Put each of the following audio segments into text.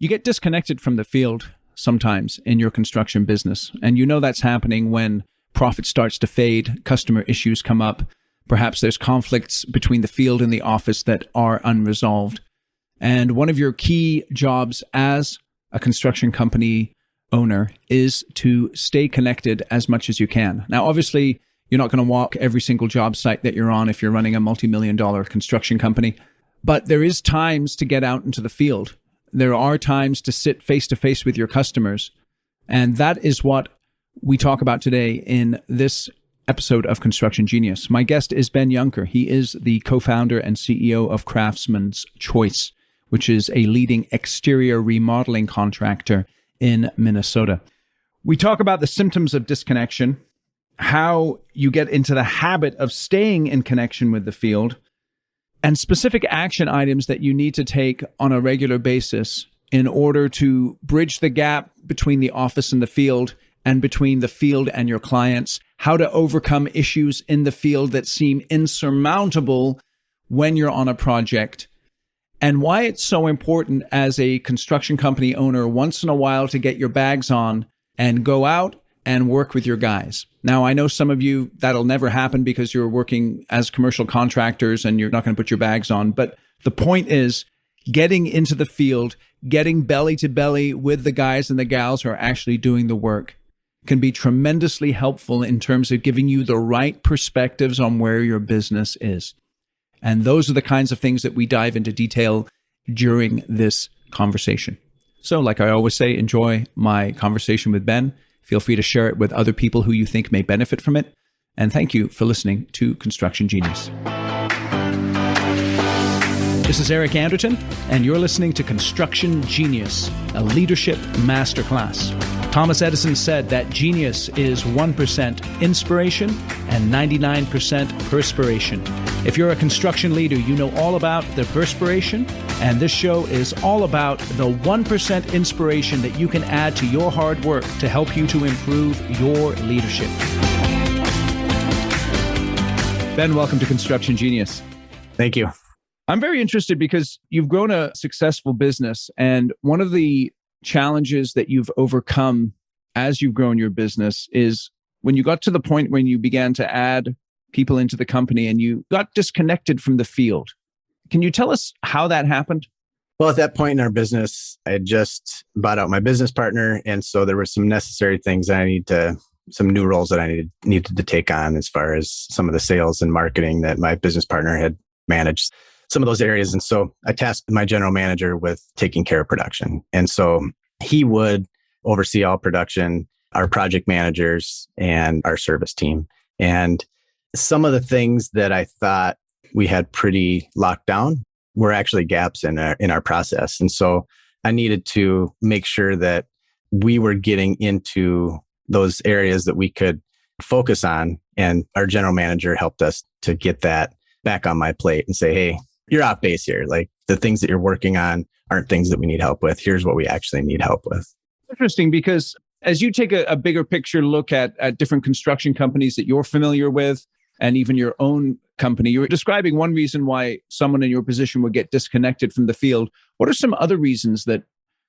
You get disconnected from the field sometimes in your construction business. And you know that's happening when profit starts to fade, customer issues come up. Perhaps there's conflicts between the field and the office that are unresolved. And one of your key jobs as a construction company owner is to stay connected as much as you can. Now, obviously, you're not going to walk every single job site that you're on if you're running a multi-million-dollar construction company. But there is times to get out into the field. There are times to sit face-to-face with your customers. And that is what we talk about today in this episode of Construction Genius. My guest is Ben Juncker. He is the co-founder and CEO of Craftsman's Choice, which is a leading exterior remodeling contractor in Minnesota. We talk about the symptoms of disconnection, how you get into the habit of staying in connection with the field, and specific action items that you need to take on a regular basis in order to bridge the gap between the office and the field and between the field and your clients, how to overcome issues in the field that seem insurmountable when you're on a project, and why it's so important as a construction company owner once in a while to get your bags on and go out and work with your guys. Now, I know some of you, that'll never happen because you're working as commercial contractors and you're not going to put your bags on. But the point is getting into the field, getting belly to belly with the guys and the gals who are actually doing the work can be tremendously helpful in terms of giving you the right perspectives on where your business is. And those are the kinds of things that we dive into detail during this conversation. So like I always say, enjoy my conversation with Ben. Feel free to share it with other people who you think may benefit from it. And thank you for listening to Construction Genius. This is Eric Anderton, and you're listening to Construction Genius, a leadership masterclass. Thomas Edison said that genius is 1% inspiration and 99% perspiration. If you're a construction leader, you know all about the perspiration, and this show is all about the 1% inspiration that you can add to your hard work to help you to improve your leadership. Ben, welcome to Construction Genius. Thank you. I'm very interested because you've grown a successful business, and one of the challenges that you've overcome as you've grown your business is when you got to the point when you began to add people into the company and you got disconnected from the field. Can you tell us how that happened? Well, at that point in our business, I had just bought out my business partner. And so there were some necessary things some new roles that I needed to take on as far as some of the sales and marketing that my business partner had managed some of those areas. And so I tasked my general manager with taking care of production. And so he would oversee all production, our project managers, and our service team. And some of the things that I thought we had pretty locked down were actually gaps in our process. And so I needed to make sure that we were getting into those areas that we could focus on. And our general manager helped us to get that back on my plate and say, hey, you're off base here. Like the things that you're working on aren't things that we need help with. Here's what we actually need help with. Interesting, because as you take a bigger picture look at different construction companies that you're familiar with, and even your own company, you're describing one reason why someone in your position would get disconnected from the field. What are some other reasons that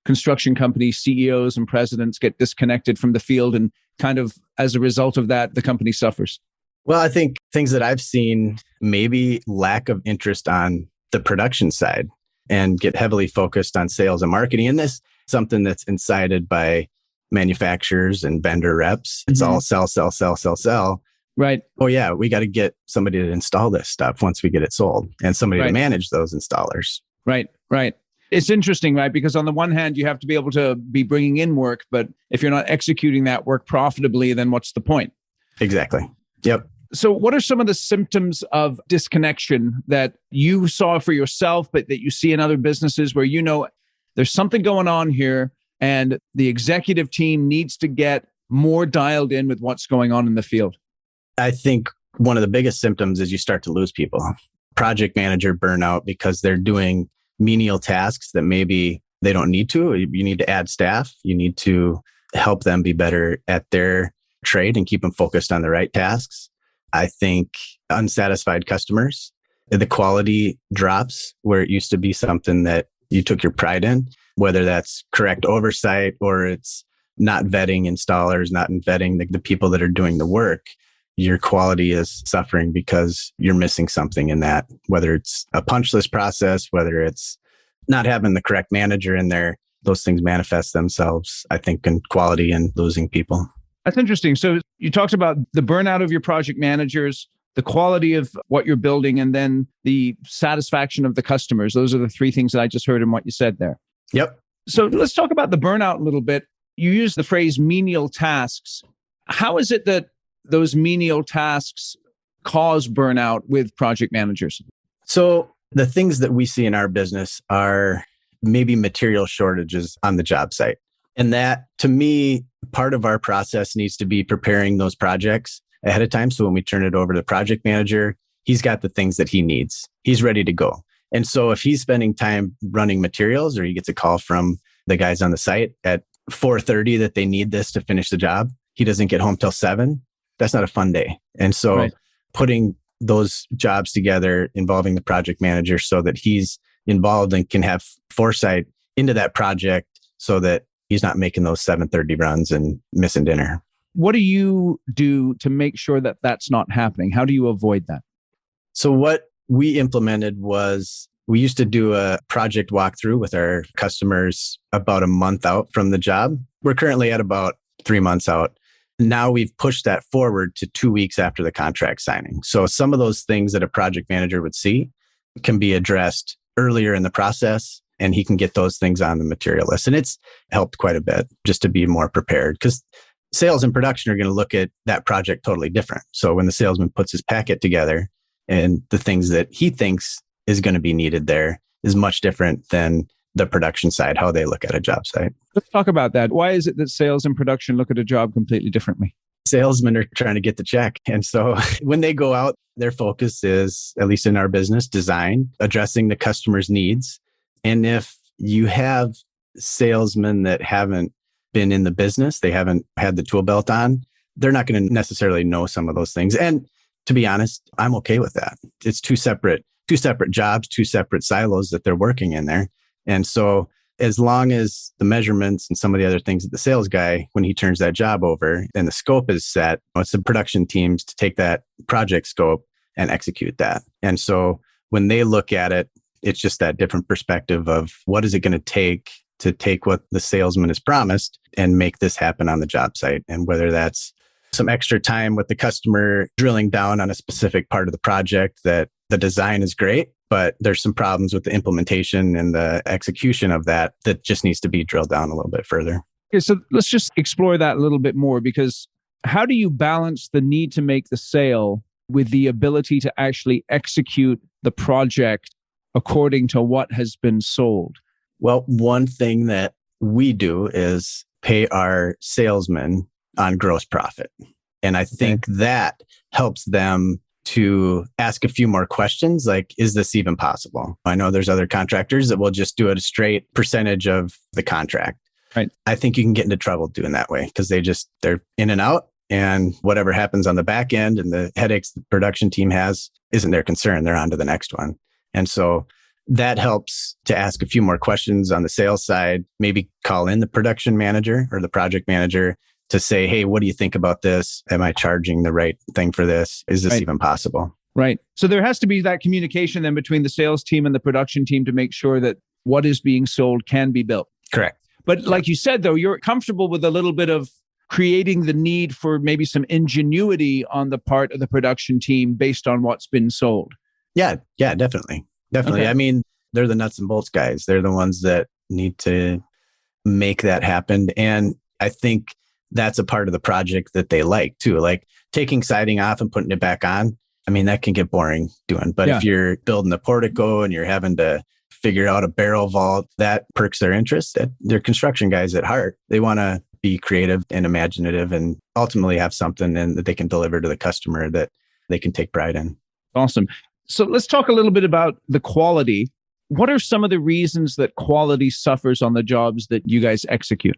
construction company CEOs and presidents get disconnected from the field, and kind of as a result of that, the company suffers? Well, I think things that I've seen, maybe lack of interest on the production side and get heavily focused on sales and marketing. And this is something that's incited by manufacturers and vendor reps. It's all sell, sell, sell, sell, sell. Right. Oh yeah, we got to get somebody to install this stuff once we get it sold, and somebody to manage those installers. Right. It's interesting, right? Because on the one hand, you have to be able to be bringing in work, but if you're not executing that work profitably, then what's the point? Exactly. Yep. So what are some of the symptoms of disconnection that you saw for yourself, but that you see in other businesses where you know there's something going on here and the executive team needs to get more dialed in with what's going on in the field? I think one of the biggest symptoms is you start to lose people. Project manager burnout because they're doing menial tasks that maybe they don't need to. You need to add staff. You need to help them be better at their trade and keep them focused on the right tasks. I think unsatisfied customers, the quality drops where it used to be something that you took your pride in. whether that's correct oversight or it's not vetting installers, not vetting the people that are doing the work, your quality is suffering because you're missing something in that, whether it's a punch list process, whether it's not having the correct manager in there. Those things manifest themselves, I think, in quality and losing people. That's interesting. So you talked about the burnout of your project managers, the quality of what you're building, and then the satisfaction of the customers. Those are the three things that I just heard in what you said there. Yep. So let's talk about the burnout a little bit. You use the phrase menial tasks. How is it that those menial tasks cause burnout with project managers? So the things that we see in our business are maybe material shortages on the job site. And that, to me, part of our process needs to be preparing those projects ahead of time. So when we turn it over to the project manager, he's got the things that he needs. He's ready to go. And so if he's spending time running materials, or he gets a call from the guys on the site at 4:30 that they need this to finish the job, he doesn't get home till 7. That's not a fun day. And so putting those jobs together, involving the project manager so that he's involved and can have foresight into that project so that he's not making those 7:30 runs and missing dinner. What do you do to make sure that that's not happening? How do you avoid that? So what we implemented was we used to do a project walkthrough with our customers about a month out from the job. We're currently at about 3 months out. Now we've pushed that forward to 2 weeks after the contract signing. So some of those things that a project manager would see can be addressed earlier in the process, and he can get those things on the material list. And it's helped quite a bit just to be more prepared, because sales and production are going to look at that project totally different. So when the salesman puts his packet together and the things that he thinks is going to be needed there is much different than the production side, how they look at a job site. Let's talk about that. Why is it that sales and production look at a job completely differently? Salesmen are trying to get the check. And so when they go out, their focus is, at least in our business, design, addressing the customer's needs. And if you have salesmen that haven't been in the business, they haven't had the tool belt on, they're not going to necessarily know some of those things. And to be honest, I'm okay with that. It's two separate jobs, two separate silos that they're working in there. And so as long as the measurements and some of the other things that the sales guy, when he turns that job over and the scope is set, it's the production teams to take that project scope and execute that. And so when they look at it, it's just that different perspective of what is it going to take what the salesman has promised and make this happen on the job site. And whether that's some extra time with the customer drilling down on a specific part of the project that the design is great, but there's some problems with the implementation and the execution of that just needs to be drilled down a little bit further. Okay, so let's just explore that a little bit more, because how do you balance the need to make the sale with the ability to actually execute the project according to what has been sold? Well, one thing that we do is pay our salesmen on gross profit. And I think that helps them to ask a few more questions, like, is this even possible? I know there's other contractors that will just do it a straight percentage of the contract. Right. I think you can get into trouble doing that way because they're in and out, and whatever happens on the back end and the headaches the production team has isn't their concern. They're on to the next one. And so that helps to ask a few more questions on the sales side, maybe call in the production manager or the project manager to say, hey, what do you think about this? Am I charging the right thing for this? Is this even possible? Right. So there has to be that communication then between the sales team and the production team to make sure that what is being sold can be built. Correct. But like you said, though, you're comfortable with a little bit of creating the need for maybe some ingenuity on the part of the production team based on what's been sold. Yeah, definitely. Okay. I mean, they're the nuts and bolts guys. They're the ones that need to make that happen. And I think that's a part of the project that they like too. Like taking siding off and putting it back on. I mean, that can get boring doing. But if you're building a portico and you're having to figure out a barrel vault, that perks their interest. They're construction guys at heart. They want to be creative and imaginative and ultimately have something that they can deliver to the customer that they can take pride in. Awesome. So let's talk a little bit about the quality. What are some of the reasons that quality suffers on the jobs that you guys execute?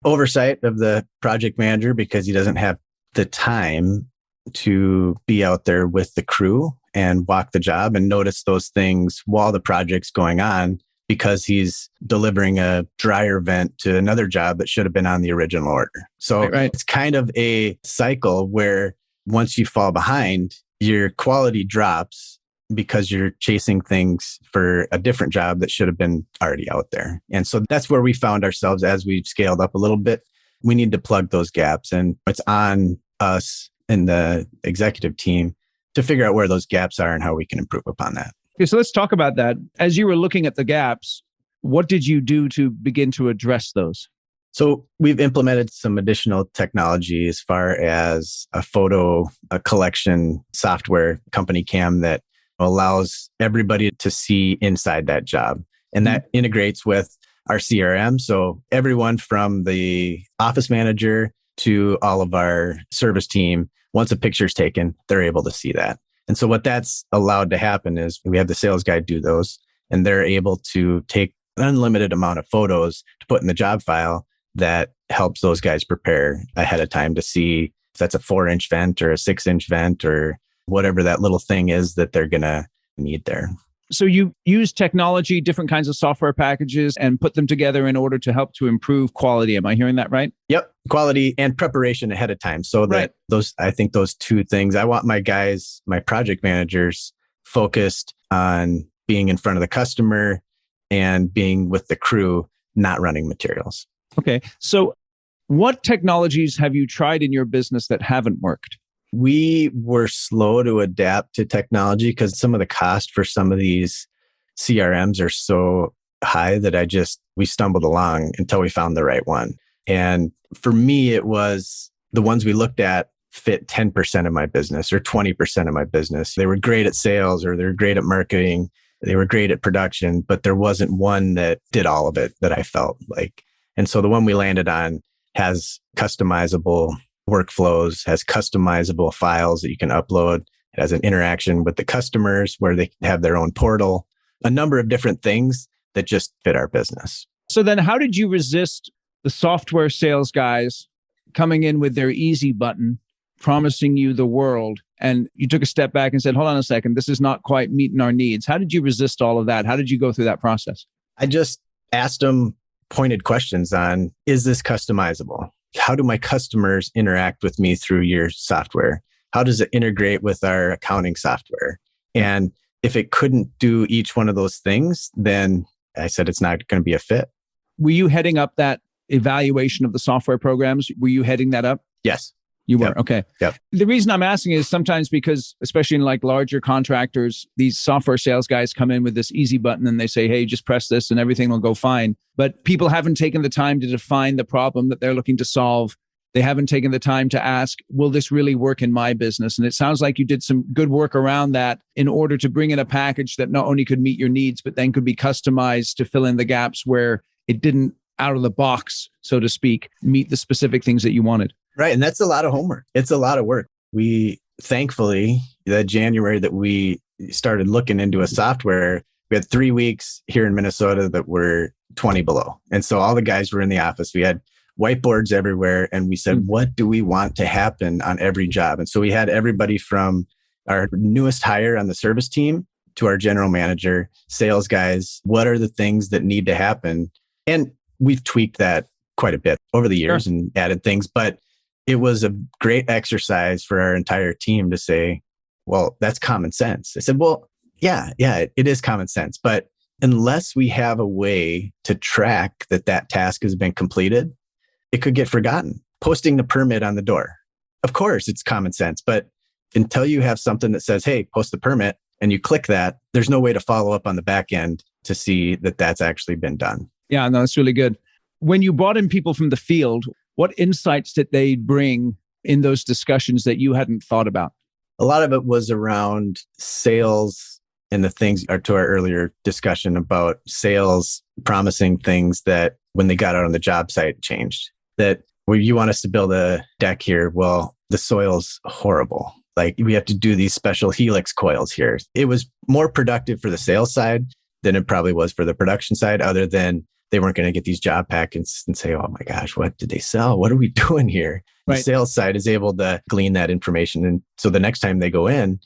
Oversight of the project manager, because he doesn't have the time to be out there with the crew and walk the job and notice those things while the project's going on because he's delivering a dryer vent to another job that should have been on the original order. So it's kind of a cycle where once you fall behind, your quality drops because you're chasing things for a different job that should have been already out there. And so that's where we found ourselves as we've scaled up a little bit. We need to plug those gaps, and it's on us and the executive team to figure out where those gaps are and how we can improve upon that. Okay, so let's talk about that. As you were looking at the gaps, what did you do to begin to address those? So we've implemented some additional technology as far as a collection software, company cam, that allows everybody to see inside that job. And that integrates with our CRM. So everyone from the office manager to all of our service team, once a picture's taken, they're able to see that. And so what that's allowed to happen is we have the sales guy do those, and they're able to take an unlimited amount of photos to put in the job file that helps those guys prepare ahead of time to see if that's a 4-inch vent or a 6-inch vent or whatever that little thing is that they're going to need there. So you use technology, different kinds of software packages, and put them together in order to help to improve quality. Am I hearing that right? Yep. Quality and preparation ahead of time. So that I think those two things, I want my guys, my project managers, focused on being in front of the customer and being with the crew, not running materials. Okay. So what technologies have you tried in your business that haven't worked? We were slow to adapt to technology because some of the cost for some of these CRMs are so high that we stumbled along until we found the right one. And for me, it was the ones we looked at fit 10% of my business or 20% of my business. They were great at sales, or they were great at marketing. They were great at production, but there wasn't one that did all of it that I felt like. And so the one we landed on has customizable workflows, has customizable files that you can upload. It has an interaction with the customers where they have their own portal, a number of different things that just fit our business. So then how did you resist the software sales guys coming in with their easy button, promising you the world? And you took a step back and said, hold on a second, this is not quite meeting our needs. How did you resist all of that? How did you go through that process? I just asked them pointed questions on, is this customizable? How do my customers interact with me through your software? How does it integrate with our accounting software? And if it couldn't do each one of those things, then I said it's not going to be a fit. Were you heading up that evaluation of the software programs? Were you heading that up? Yes. You were. Okay. Yep. The reason I'm asking is sometimes because, especially in like larger contractors, these software sales guys come in with this easy button and they say, hey, just press this and everything will go fine. But people haven't taken the time to define the problem that they're looking to solve. They haven't taken the time to ask, will this really work in my business? And it sounds like you did some good work around that in order to bring in a package that not only could meet your needs, but then could be customized to fill in the gaps where it didn't, out of the box, so to speak, meet the specific things that you wanted. Right. And that's a lot of homework. It's a lot of work. We, thankfully, that January that we started looking into a software, we had 3 weeks here in Minnesota that were 20 below. And so all the guys were in the office. We had whiteboards everywhere. And we said, what do we want to happen on every job? And so we had everybody from our newest hire on the service team to our general manager, sales guys. What are the things that need to happen? And we've tweaked that quite a bit over the years and added things. But it was a great exercise for our entire team to say, well, that's common sense. I said, well, yeah, it is common sense. But unless we have a way to track that task has been completed, it could get forgotten. Posting the permit on the door. Of course, it's common sense. But until you have something that says, hey, post the permit, and you click that, there's no way to follow up on the back end to see that that's actually been done. Yeah, no, that's really good. When you brought in people from the field, what insights did they bring in those discussions that you hadn't thought about? A lot of it was around sales and the things to our earlier discussion about sales promising things that when they got out on the job site changed. That well, you want us to build a deck here. Well, the soil's horrible. Like we have to do these special helix coils here. It was more productive for the sales side than it probably was for the production side, other than they weren't going to get these job packets and say, oh my gosh, what did they sell? What are we doing here? Right. The sales side is able to glean that information. And so the next time they go in,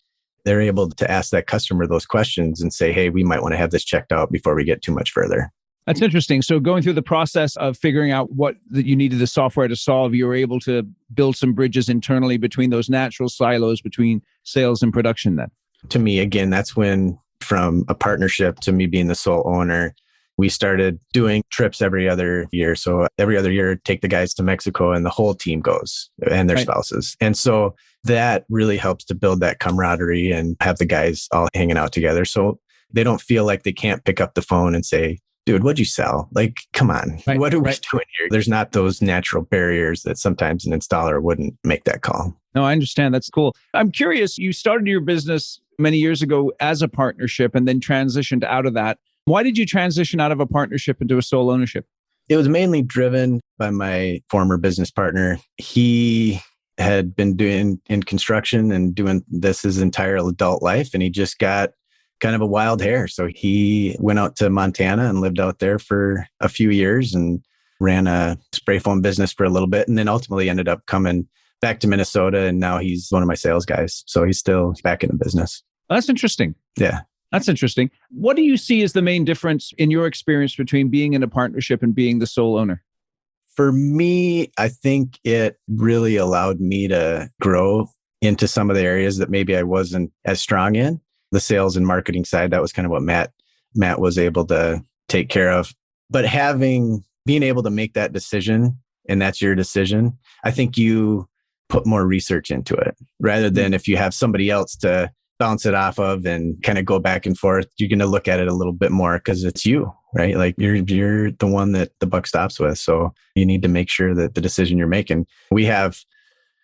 they're able to ask that customer those questions and say, hey, we might want to have this checked out before we get too much further. That's interesting. So going through the process of figuring out what that you needed the software to solve, you were able to build some bridges internally between those natural silos between sales and production then. To me, again, that's when from a partnership to me being the sole owner, we started doing trips every other year. So every other year, take the guys to Mexico and the whole team goes and their spouses. And so that really helps to build that camaraderie and have the guys all hanging out together. So they don't feel like they can't pick up the phone and say, dude, what'd you sell? Like, come on, what are we doing here? There's not those natural barriers that sometimes an installer wouldn't make that call. No, I understand. That's cool. I'm curious, you started your business many years ago as a partnership and then transitioned out of that. Why did you transition out of a partnership into a sole ownership? It was mainly driven by my former business partner. He had been doing in construction and doing this his entire adult life, and he just got kind of a wild hair. So he went out to Montana and lived out there for a few years and ran a spray foam business for a little bit, and then ultimately ended up coming back to Minnesota. And now he's one of my sales guys. So he's still back in the business. That's interesting. Yeah. That's interesting. What do you see as the main difference in your experience between being in a partnership and being the sole owner? For me, I think it really allowed me to grow into some of the areas that maybe I wasn't as strong in. The sales and marketing side, that was kind of what Matt was able to take care of. But being able to make that decision, and that's your decision, I think you put more research into it rather than if you have somebody else to bounce it off of and kind of go back and forth. You're going to look at it a little bit more because it's you, right? Like you're the one that the buck stops with. So you need to make sure that the decision you're making, we have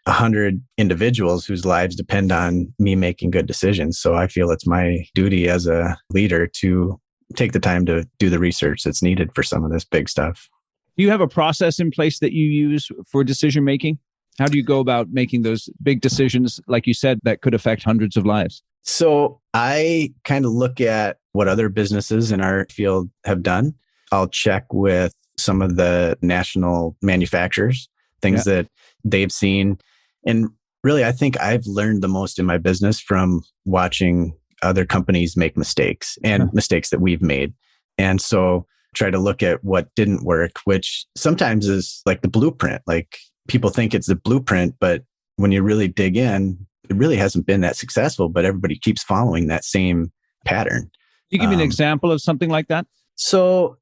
100 individuals whose lives depend on me making good decisions. So I feel it's my duty as a leader to take the time to do the research that's needed for some of this big stuff. Do you have a process in place that you use for decision making? How do you go about making those big decisions, like you said, that could affect hundreds of lives? So I kind of look at what other businesses in our field have done. I'll check with some of the national manufacturers, things that they've seen. And really, I think I've learned the most in my business from watching other companies make mistakes and mistakes that we've made. And so try to look at what didn't work, which sometimes is like the blueprint. Like people think it's the blueprint, but when you really dig in, it really hasn't been that successful, but everybody keeps following that same pattern. You give me an example of something like that? So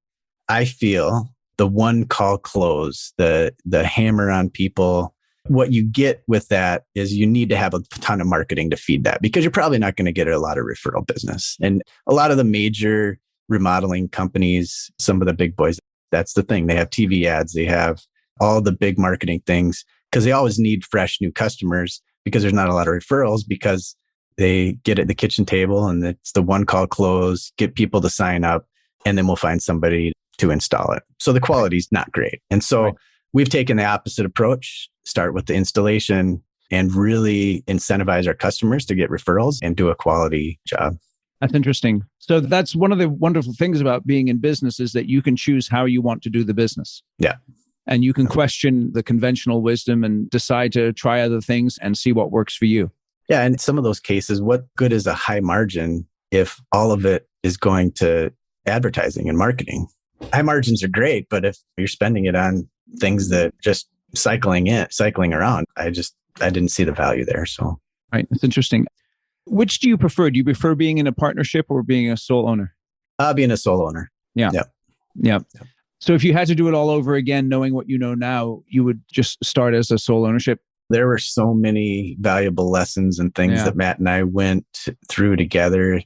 I feel the one call close, the hammer on people, what you get with that is you need to have a ton of marketing to feed that because you're probably not going to get a lot of referral business. And a lot of the major remodeling companies, some of the big boys, that's the thing. They have TV ads, they have all the big marketing things because they always need fresh new customers because there's not a lot of referrals because they get at the kitchen table and it's the one call close, get people to sign up, and then we'll find somebody to install it. So the quality's not great. And so we've taken the opposite approach, start with the installation and really incentivize our customers to get referrals and do a quality job. That's interesting. So that's one of the wonderful things about being in business is that you can choose how you want to do the business. Yeah. And you can question the conventional wisdom and decide to try other things and see what works for you. Yeah. And some of those cases, what good is a high margin if all of it is going to advertising and marketing? High margins are great, but if you're spending it on things that just cycling around, I didn't see the value there. So, right. It's interesting. Which do you prefer? Do you prefer being in a partnership or being a sole owner? Being a sole owner. Yeah. Yeah. So if you had to do it all over again, knowing what you know now, you would just start as a sole ownership? There were so many valuable lessons and things that Matt and I went through together.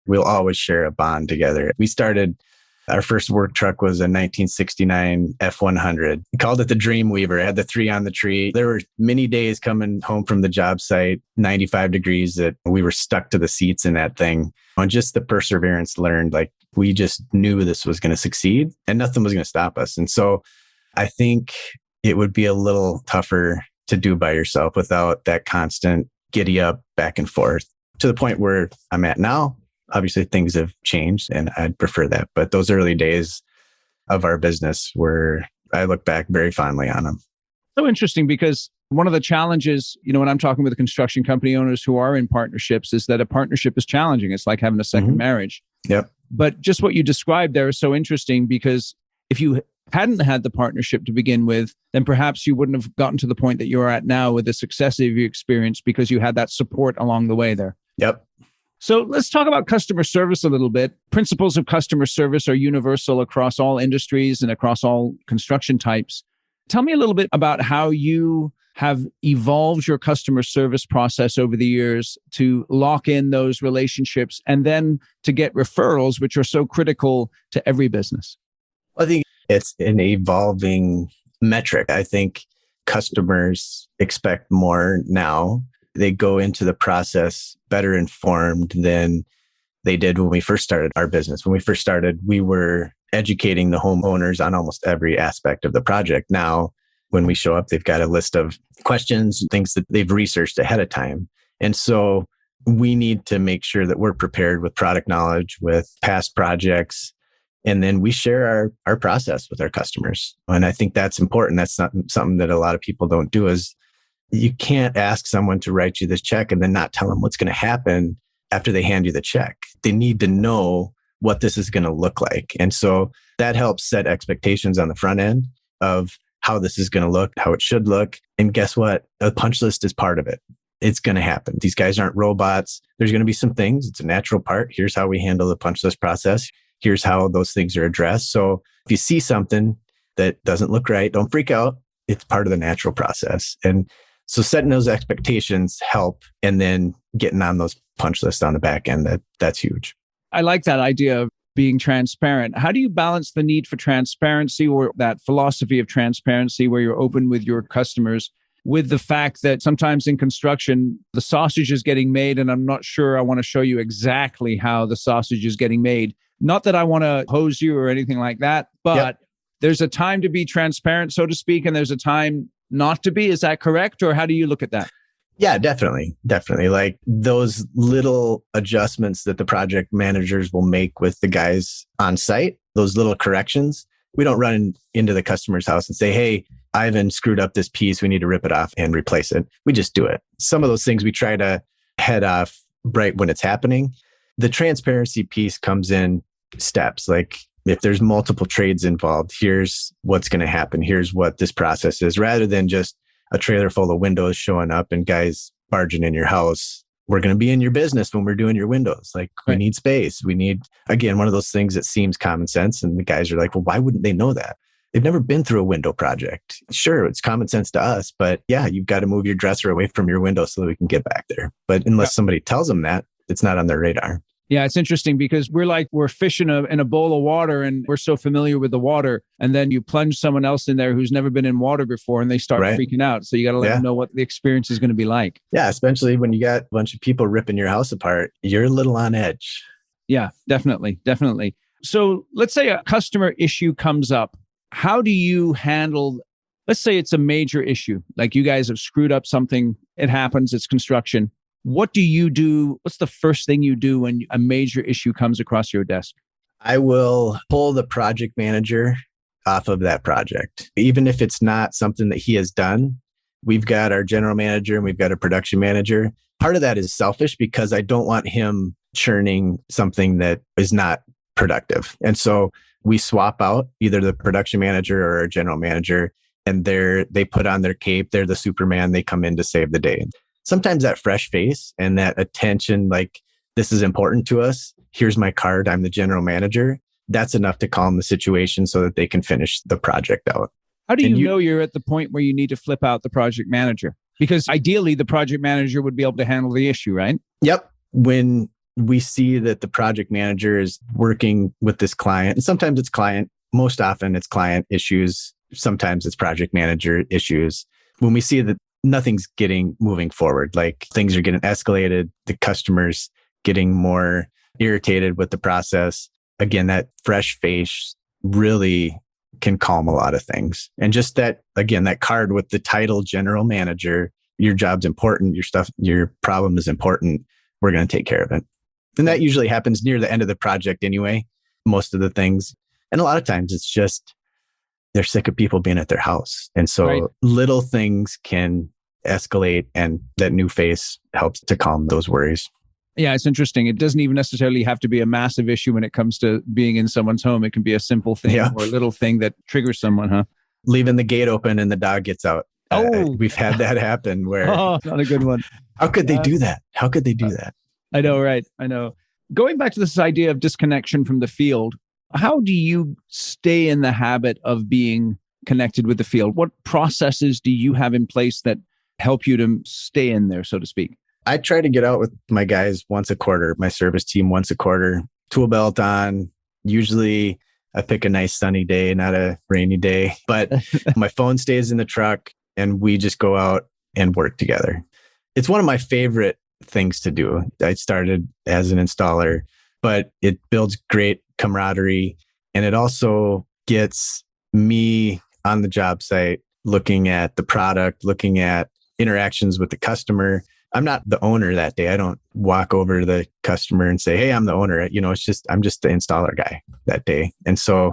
We'll always share a bond together. We started, our first work truck was a 1969 F100. We called it the Dreamweaver. It had the 3 on the tree. There were many days coming home from the job site, 95 degrees, that we were stuck to the seats in that thing. On just the perseverance learned, like we just knew this was going to succeed and nothing was going to stop us. And so I think it would be a little tougher to do by yourself without that constant giddy up back and forth to the point where I'm at now. Obviously, things have changed and I'd prefer that. But those early days of our business I look back very fondly on them. So interesting because One of the challenges, when I'm talking with the construction company owners who are in partnerships, is that a partnership is challenging. It's like having a second marriage. Yep. But just what you described there is so interesting, because if you hadn't had the partnership to begin with, then perhaps you wouldn't have gotten to the point that you're at now with the success of your experience, because you had that support along the way there. Yep. So let's talk about customer service a little bit. Principles of customer service are universal across all industries and across all construction types. Tell me a little bit about how you have evolved your customer service process over the years to lock in those relationships and then to get referrals, which are so critical to every business. I think it's an evolving metric. I think customers expect more now. They go into the process better informed than they did when we first started our business. When we first started, we were educating the homeowners on almost every aspect of the project. Now, when we show up, they've got a list of questions, things that they've researched ahead of time. And so we need to make sure that we're prepared with product knowledge, with past projects, and then we share our process with our customers. And I think that's important. That's not something that a lot of people don't do. Is you can't ask someone to write you this check and then not tell them what's going to happen after they hand you the check. They need to know what this is going to look like. And so that helps set expectations on the front end of how this is going to look, how it should look. And guess what? A punch list is part of it. It's going to happen. These guys aren't robots. There's going to be some things. It's a natural part. Here's how we handle the punch list process. Here's how those things are addressed. So if you see something that doesn't look right, don't freak out. It's part of the natural process. And so setting those expectations help, and then getting on those punch lists on the back end, that's huge. I like that idea of being transparent. How do you balance the need for transparency, or that philosophy of transparency where you're open with your customers, with the fact that sometimes in construction, the sausage is getting made and I'm not sure I want to show you exactly how the sausage is getting made? Not that I want to hose you or anything like that, but there's a time to be transparent, so to speak, and there's a time not to be. Is that correct? Or how do you look at that? Yeah, definitely. Definitely. Like those little adjustments that the project managers will make with the guys on site, those little corrections. We don't run into the customer's house and say, hey, Ivan screwed up this piece. We need to rip it off and replace it. We just do it. Some of those things we try to head off right when it's happening. The transparency piece comes in steps. Like if there's multiple trades involved, here's what's going to happen. Here's what this process is, rather than just a trailer full of windows showing up and guys barging in your house. We're going to be in your business when we're doing your windows. Like we need space. We need, again, one of those things that seems common sense. And the guys are like, well, why wouldn't they know that? They've never been through a window project. Sure, it's common sense to us, but yeah, you've got to move your dresser away from your window so that we can get back there. But unless somebody tells them that, it's not on their radar. Yeah, it's interesting because we're fishing in a bowl of water and we're so familiar with the water. And then you plunge someone else in there who's never been in water before and they start freaking out. So you got to let them know what the experience is going to be like. Yeah, especially when you got a bunch of people ripping your house apart, you're a little on edge. Yeah, definitely. Definitely. So let's say a customer issue comes up. How do you handle, let's say it's a major issue, like you guys have screwed up something. It happens. It's construction. What do you do? What's the first thing you do when a major issue comes across your desk? I will pull the project manager off of that project. Even if it's not something that he has done, we've got our general manager and we've got a production manager. Part of that is selfish because I don't want him churning something that is not productive. And so we swap out either the production manager or our general manager, and they put on their cape. They're the Superman. They come in to save the day. Sometimes that fresh face and that attention, like, this is important to us. Here's my card. I'm the general manager. That's enough to calm the situation so that they can finish the project out. How do you know you're at the point where you need to flip out the project manager? Because ideally, the project manager would be able to handle the issue, right? Yep. When we see that the project manager is working with this client, and sometimes it's client, most often it's client issues. Sometimes it's project manager issues. When we see that nothing's moving forward, like things are getting escalated, the customer's getting more irritated with the process. Again, that fresh face really can calm a lot of things. And just that, again, that card with the title general manager, your job's important, your problem is important. We're going to take care of it. And that usually happens near the end of the project anyway, most of the things. And a lot of times it's just, they're sick of people being at their house. And so little things can escalate, and that new face helps to calm those worries. Yeah, it's interesting. It doesn't even necessarily have to be a massive issue when it comes to being in someone's home. It can be a simple thing or a little thing that triggers someone, huh? Leaving the gate open and the dog gets out. We've had that happen where... Oh, not a good one. How could they do that? How could they do that? I know, right? I know. Going back to this idea of disconnection from the field, how do you stay in the habit of being connected with the field? What processes do you have in place that help you to stay in there, so to speak? I try to get out with my guys once a quarter, my service team once a quarter, tool belt on. Usually I pick a nice sunny day, not a rainy day, but my phone stays in the truck and we just go out and work together. It's one of my favorite things to do. I started as an installer, but it builds great camaraderie, and it also gets me on the job site looking at the product, looking at interactions with the customer. I'm not the owner that day. I don't walk over to the customer and say, "Hey, I'm the owner." It's just, I'm just the installer guy that day. And so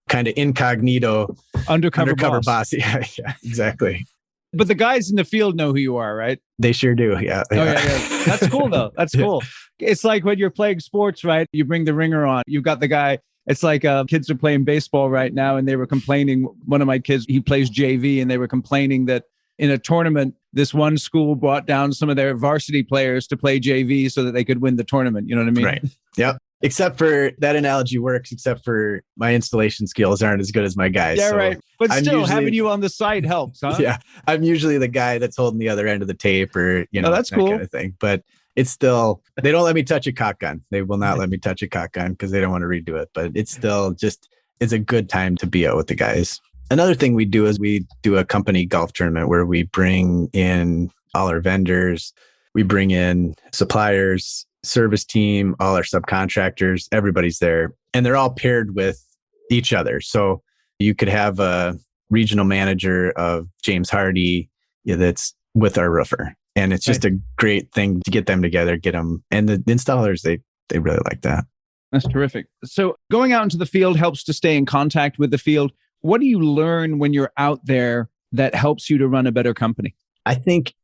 kind of incognito, undercover boss. Yeah, exactly. But the guys in the field know who you are, right? They sure do. Yeah. Oh, yeah. That's cool, though. That's cool. It's like when you're playing sports, right? You bring the ringer on. You've got the guy. It's like kids are playing baseball right now, and they were complaining. One of my kids, he plays JV, and they were complaining that in a tournament, this one school brought down some of their varsity players to play JV so that they could win the tournament. You know what I mean? Right. Yep. Except for that analogy works, except for my installation skills aren't as good as my guys. Yeah, so right. But still, having you on the site helps, huh? Yeah. I'm usually the guy that's holding the other end of the tape or, that's cool. Kind of thing. But it's still, they don't let me touch a caulk gun. They will not let me touch a caulk gun because they don't want to redo it. But it's still just, it's a good time to be out with the guys. Another thing we do is we do a company golf tournament where we bring in all our vendors, we bring in suppliers, service team, all our subcontractors, everybody's there, and they're all paired with each other. So you could have a regional manager of James Hardy that's with our roofer. And it's just a great thing to get them together, get them. And the installers, they really like that. That's terrific. So going out into the field helps to stay in contact with the field. What do you learn when you're out there that helps you to run a better company? I think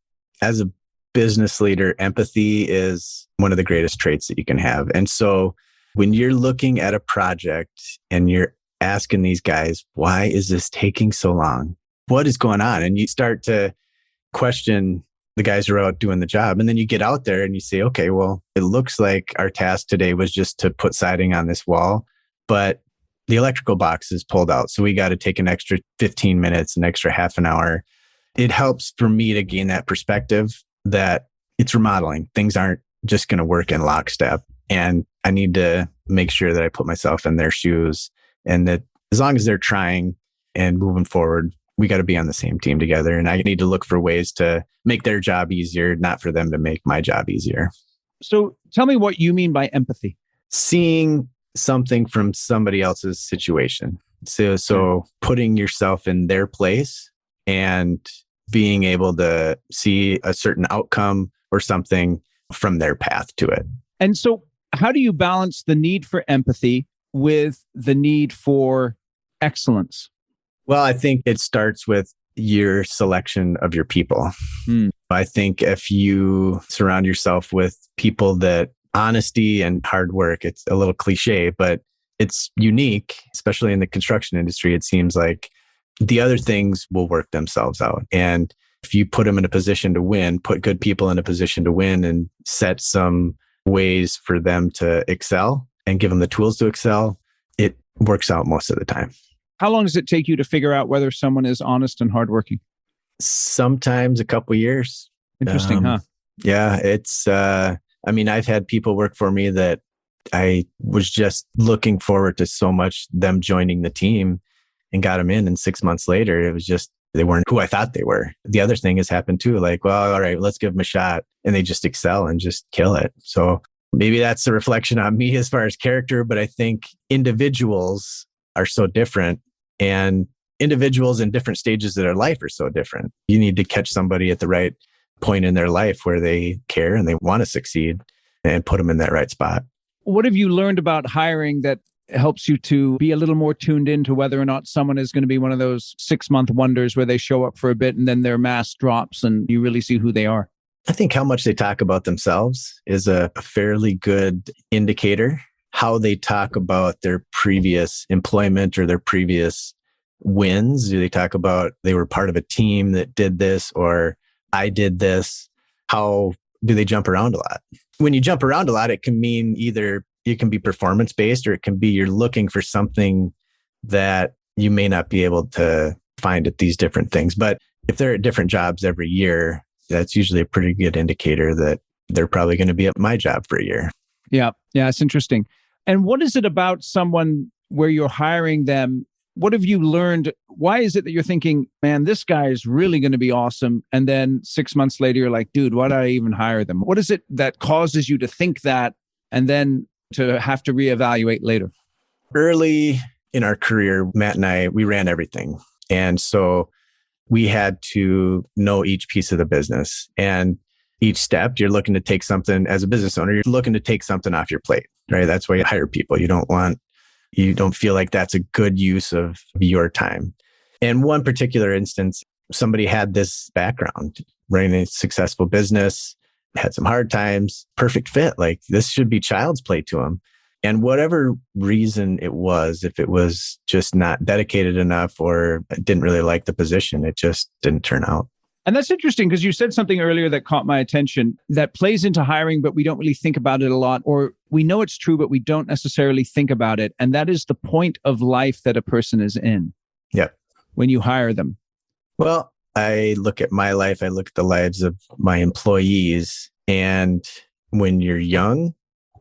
as a business leader, empathy is one of the greatest traits that you can have. And so when you're looking at a project and you're asking these guys, why is this taking so long? What is going on? And you start to question the guys who are out doing the job. And then you get out there and you say, okay, well, it looks like our task today was just to put siding on this wall, but the electrical box is pulled out. So we got to take an extra 15 minutes, an extra half an hour. It helps for me to gain that perspective that it's remodeling. Things aren't just going to work in lockstep. And I need to make sure that I put myself in their shoes, and that as long as they're trying and moving forward, we got to be on the same team together. And I need to look for ways to make their job easier, not for them to make my job easier. So tell me what you mean by empathy. Seeing something from somebody else's situation. So putting yourself in their place and being able to see a certain outcome or something from their path to it. And so how do you balance the need for empathy with the need for excellence? Well, I think it starts with your selection of your people. I think if you surround yourself with people that honesty and hard work, it's a little cliche, but it's unique, especially in the construction industry. It seems like the other things will work themselves out. And if you put them in a position to win, put good people in a position to win and set some ways for them to excel and give them the tools to excel, it works out most of the time. How long does it take you to figure out whether someone is honest and hardworking? Sometimes a couple years. Interesting, huh? Yeah, it's, I've had people work for me that I was just looking forward to so much them joining the team, and got them in. And 6 months later, it was just, they weren't who I thought they were. The other thing has happened too. Like, well, all right, let's give them a shot. And they just excel and just kill it. So maybe that's a reflection on me as far as character, but I think individuals are so different, and individuals in different stages of their life are so different. You need to catch somebody at the right point in their life where they care and they want to succeed, and put them in that right spot. What have you learned about hiring that helps you to be a little more tuned into whether or not someone is going to be one of those 6-month wonders where they show up for a bit and then their mask drops and you really see who they are. I think how much they talk about themselves is a fairly good indicator. How they talk about their previous employment or their previous wins. Do they talk about they were part of a team that did this or I did this? How do they jump around a lot? When you jump around a lot, it can mean either it can be performance based or it can be you're looking for something that you may not be able to find at these different things. But if they're at different jobs every year, that's usually a pretty good indicator that they're probably going to be at my job for a year. Yeah. Yeah. It's interesting. And what is it about someone where you're hiring them? What have you learned? Why is it that you're thinking, man, this guy is really going to be awesome? And then 6 months later, you're like, dude, why did I even hire them? What is it that causes you to think that and then to have to reevaluate later? Early in our career, Matt and I, we ran everything. And so we had to know each piece of the business. And each step, you're looking to take something as a business owner, you're looking to take something off your plate, right? That's why you hire people. You don't feel like that's a good use of your time. In one particular instance, somebody had this background, running a successful business, had some hard times, perfect fit. Like this should be child's play to them. And whatever reason it was, if it was just not dedicated enough or didn't really like the position, it just didn't turn out. And that's interesting because you said something earlier that caught my attention that plays into hiring, but we don't really think about it a lot, or we know it's true, but we don't necessarily think about it. And that is the point of life that a person is in. Yeah. When you hire them. Well, I look at my life, I look at the lives of my employees. And when you're young,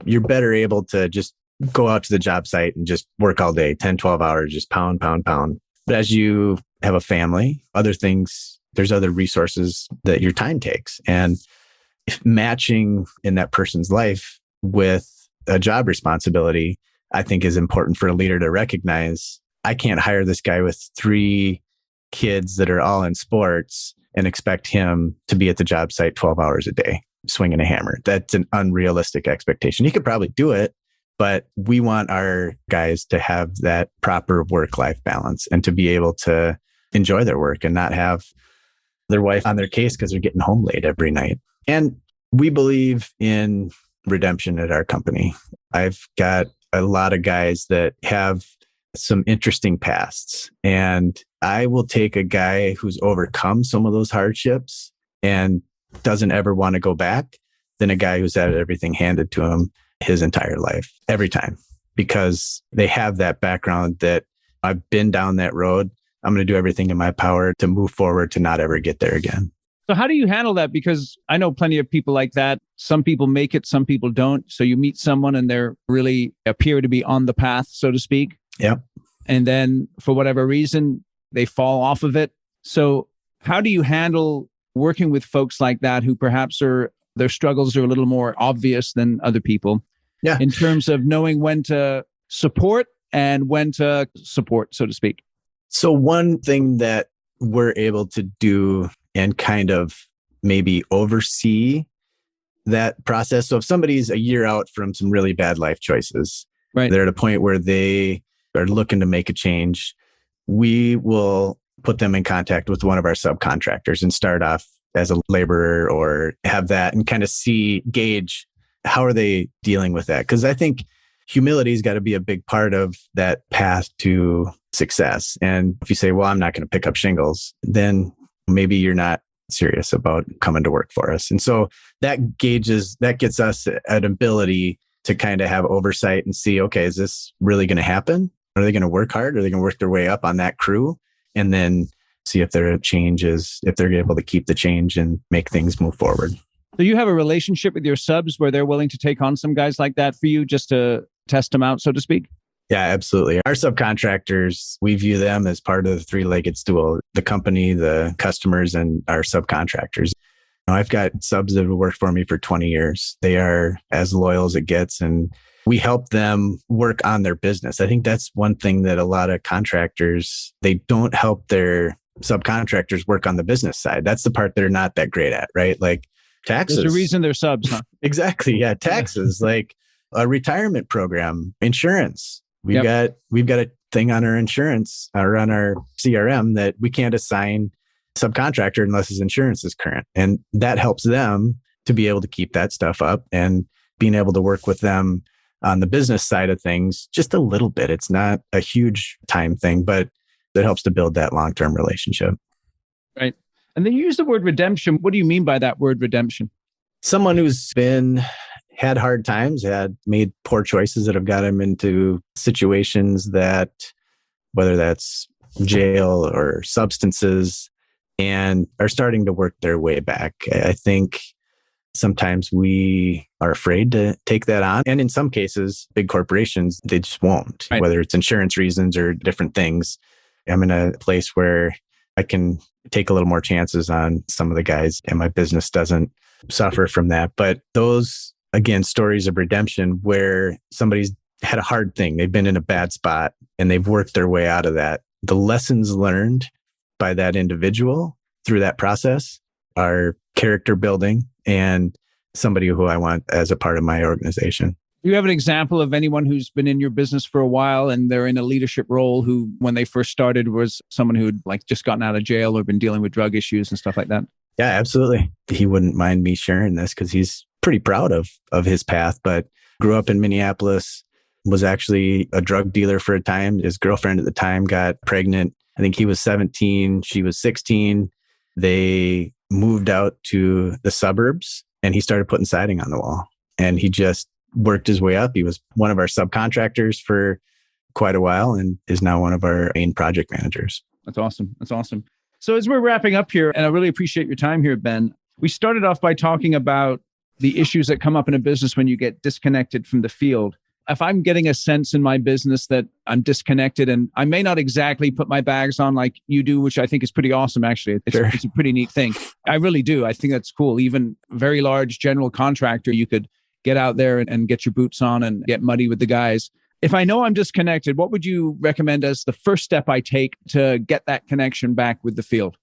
you're better able to just go out to the job site and just work all day, 10, 12 hours, just pound. But as you have a family, other things, there's other resources that your time takes. And if matching in that person's life with a job responsibility, I think is important for a leader to recognize. I can't hire this guy with 3 kids that are all in sports and expect him to be at the job site 12 hours a day, swinging a hammer. That's an unrealistic expectation. He could probably do it, but we want our guys to have that proper work-life balance and to be able to enjoy their work and not have their wife on their case because they're getting home late every night. And we believe in redemption at our company. I've got a lot of guys that have some interesting pasts, and I will take a guy who's overcome some of those hardships and doesn't ever want to go back than a guy who's had everything handed to him his entire life, every time, because they have that background that I've been down that road. I'm going to do everything in my power to move forward to not ever get there again. So how do you handle that? Because I know plenty of people like that. Some people make it, some people don't. So you meet someone and they're really appear to be on the path, so to speak. Yep. And then for whatever reason, they fall off of it. So how do you handle working with folks like that who perhaps their struggles are a little more obvious than other people? Yeah. In terms of knowing when to support and when to support, so to speak. So one thing that we're able to do and kind of maybe oversee that process. So if somebody's a year out from some really bad life choices, right, they're at a point where they are looking to make a change, we will put them in contact with one of our subcontractors and start off as a laborer or have that and kind of gauge how are they dealing with that? Because I think humility's got to be a big part of that path to success. And if you say, well, I'm not going to pick up shingles, then maybe you're not serious about coming to work for us. And so that gets us an ability to kind of have oversight and see, okay, is this really going to happen? Are they going to work hard? Are they going to work their way up on that crew? And then see if there are changes, if they're able to keep the change and make things move forward. So you have a relationship with your subs where they're willing to take on some guys like that for you just to test them out, so to speak? Yeah, absolutely. Our subcontractors, we view them as part of the 3-legged stool, the company, the customers, and our subcontractors. I've got subs that have worked for me for 20 years. They are as loyal as it gets, and we help them work on their business. I think that's one thing that a lot of contractors, they don't help their subcontractors work on the business side. That's the part they're not that great at, right? Like taxes. There's a reason they're subs, huh? Exactly. Yeah. Taxes, like a retirement program, insurance. We've got a thing on our insurance or on our CRM that we can't assign subcontractor unless his insurance is current. And that helps them to be able to keep that stuff up and being able to work with them on the business side of things just a little bit. It's not a huge time thing, but it helps to build that long-term relationship. Right. And then you use the word redemption. What do you mean by that word redemption? Someone who's had hard times, had made poor choices that have got him into situations that, whether that's jail or substances, and are starting to work their way back. I think sometimes we are afraid to take that on. And in some cases, big corporations, they just won't, right, whether it's insurance reasons or different things. I'm in a place where I can take a little more chances on some of the guys, and my business doesn't suffer from that. But those, again, stories of redemption where somebody's had a hard thing, they've been in a bad spot and they've worked their way out of that. The lessons learned by that individual through that process are character building and somebody who I want as a part of my organization. Do you have an example of anyone who's been in your business for a while and they're in a leadership role who, when they first started, was someone who'd like just gotten out of jail or been dealing with drug issues and stuff like that? Yeah, absolutely. He wouldn't mind me sharing this because he's pretty proud of his path, but grew up in Minneapolis, was actually a drug dealer for a time. His girlfriend at the time got pregnant. I think he was 17, she was 16. They moved out to the suburbs and he started putting siding on the wall. And he just worked his way up. He was one of our subcontractors for quite a while and is now one of our main project managers. That's awesome. That's awesome. So as we're wrapping up here, and I really appreciate your time here, Ben, we started off by talking about the issues that come up in a business when you get disconnected from the field. If I'm getting a sense in my business that I'm disconnected, and I may not exactly put my bags on like you do, which I think is pretty awesome, actually. It's a pretty neat thing. I really do. I think that's cool. Even a very large general contractor, you could get out there and get your boots on and get muddy with the guys. If I know I'm disconnected, what would you recommend as the first step I take to get that connection back with the field?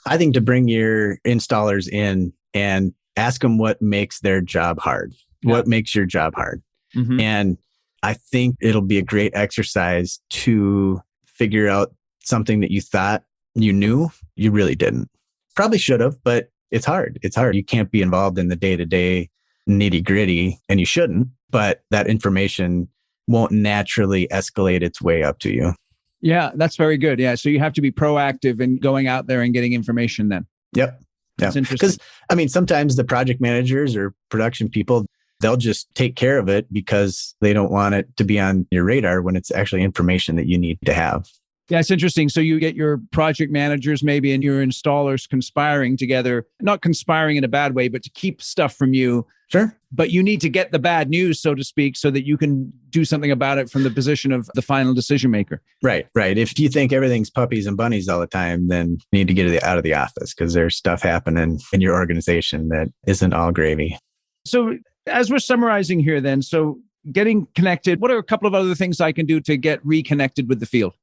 I think to bring your installers in and ask them what makes their job hard. Yeah. What makes your job hard? Mm-hmm. And I think it'll be a great exercise to figure out something that you thought you knew, you really didn't. Probably should have, but it's hard. It's hard. You can't be involved in the day-to-day nitty gritty, and you shouldn't, but that information won't naturally escalate its way up to you. Yeah, that's very good. Yeah. So you have to be proactive in going out there and getting information then. Yep. That's interesting. Because, I mean, sometimes the project managers or production people, they'll just take care of it because they don't want it to be on your radar when it's actually information that you need to have. Yeah, it's interesting. So you get your project managers maybe and your installers conspiring together, not conspiring in a bad way, but to keep stuff from you. Sure. But you need to get the bad news, so to speak, so that you can do something about it from the position of the final decision maker. Right. If you think everything's puppies and bunnies all the time, then you need to get it out of the office because there's stuff happening in your organization that isn't all gravy. So as we're summarizing here then, so getting connected, what are a couple of other things I can do to get reconnected with the field?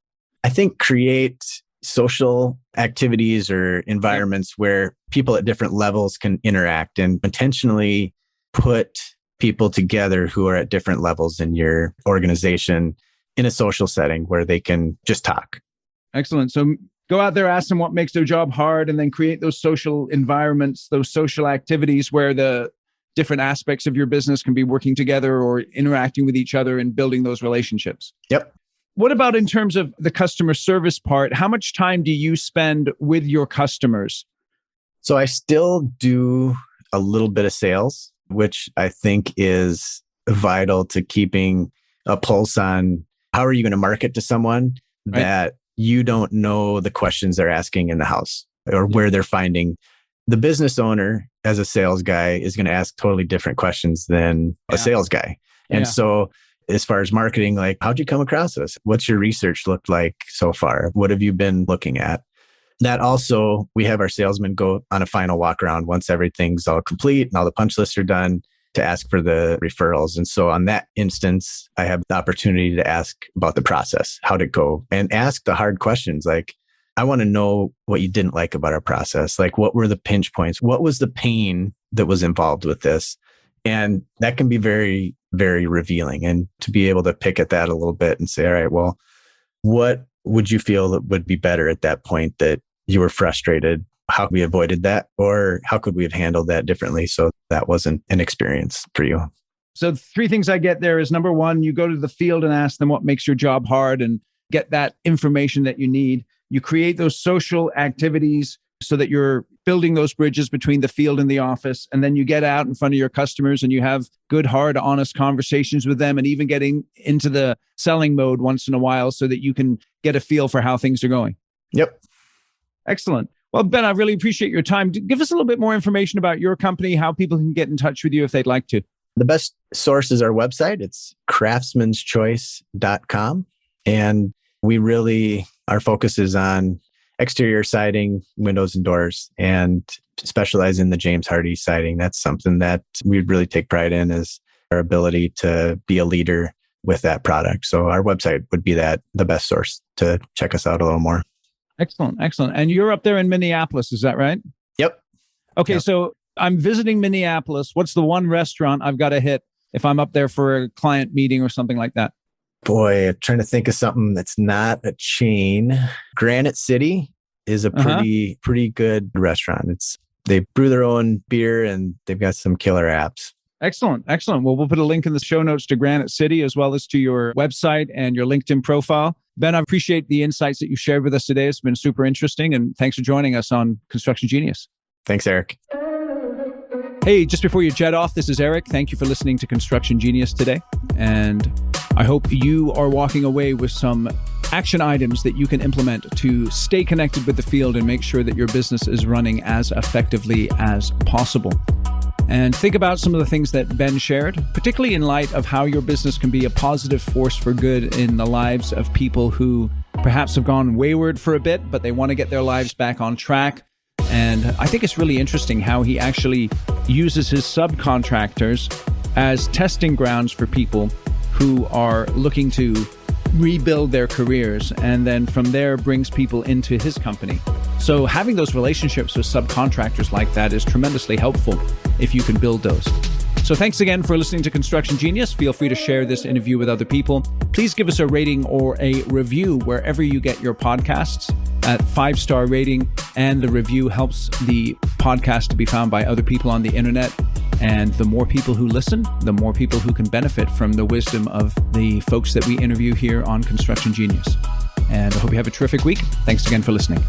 I think create social activities or environments where people at different levels can interact and intentionally put people together who are at different levels in your organization in a social setting where they can just talk. Excellent. So go out there, ask them what makes their job hard, and then create those social environments, those social activities where the different aspects of your business can be working together or interacting with each other and building those relationships. Yep. What about in terms of the customer service part? How much time do you spend with your customers? So I still do a little bit of sales, which I think is vital to keeping a pulse on how are you going to market to someone that you don't know the questions they're asking in the house or where they're finding. The business owner as a sales guy is going to ask totally different questions than a sales guy. And so as far as marketing, like, how'd you come across us? What's your research looked like so far? What have you been looking at? That also, we have our salesmen go on a final walk around once everything's all complete and all the punch lists are done to ask for the referrals. And so on that instance, I have the opportunity to ask about the process, how'd it go? And ask the hard questions like, I want to know what you didn't like about our process. Like, what were the pinch points? What was the pain that was involved with this? And that can be very, very revealing. And to be able to pick at that a little bit and say, all right, well, what would you feel that would be better at that point that you were frustrated? How we avoided that? Or how could we have handled that differently so that wasn't an experience for you? So 3 things I get there is number 1, you go to the field and ask them what makes your job hard and get that information that you need. You create those social activities so that you're building those bridges between the field and the office. And then you get out in front of your customers and you have good, hard, honest conversations with them, and even getting into the selling mode once in a while so that you can get a feel for how things are going. Yep. Excellent. Well, Ben, I really appreciate your time. Give us a little bit more information about your company, how people can get in touch with you if they'd like to. The best source is our website. It's craftsmanschoice.com. And our focus is on exterior siding, windows and doors, and specialize in the James Hardie siding. That's something that we really take pride in, is our ability to be a leader with that product. So our website would be the best source to check us out a little more. Excellent. Excellent. And you're up there in Minneapolis, is that right? Yep. Okay. Yep. So I'm visiting Minneapolis. What's the one restaurant I've got to hit if I'm up there for a client meeting or something like that? Boy, I'm trying to think of something that's not a chain. Granite City is a pretty good restaurant. They brew their own beer and they've got some killer apps. Excellent. Excellent. Well, we'll put a link in the show notes to Granite City as well as to your website and your LinkedIn profile. Ben, I appreciate the insights that you shared with us today. It's been super interesting. And thanks for joining us on Construction Genius. Thanks, Eric. Hey, just before you jet off, this is Eric. Thank you for listening to Construction Genius today. And I hope you are walking away with some action items that you can implement to stay connected with the field and make sure that your business is running as effectively as possible. And think about some of the things that Ben shared, particularly in light of how your business can be a positive force for good in the lives of people who perhaps have gone wayward for a bit, but they want to get their lives back on track. And I think it's really interesting how he actually uses his subcontractors as testing grounds for people who are looking to rebuild their careers, and then from there brings people into his company. So having those relationships with subcontractors like that is tremendously helpful if you can build those. So thanks again for listening to Construction Genius. Feel free to share this interview with other people. Please give us a rating or a review wherever you get your podcasts. At 5-star rating, and the review helps the podcast to be found by other people on the internet. And the more people who listen, the more people who can benefit from the wisdom of the folks that we interview here on Construction Genius. And I hope you have a terrific week. Thanks again for listening.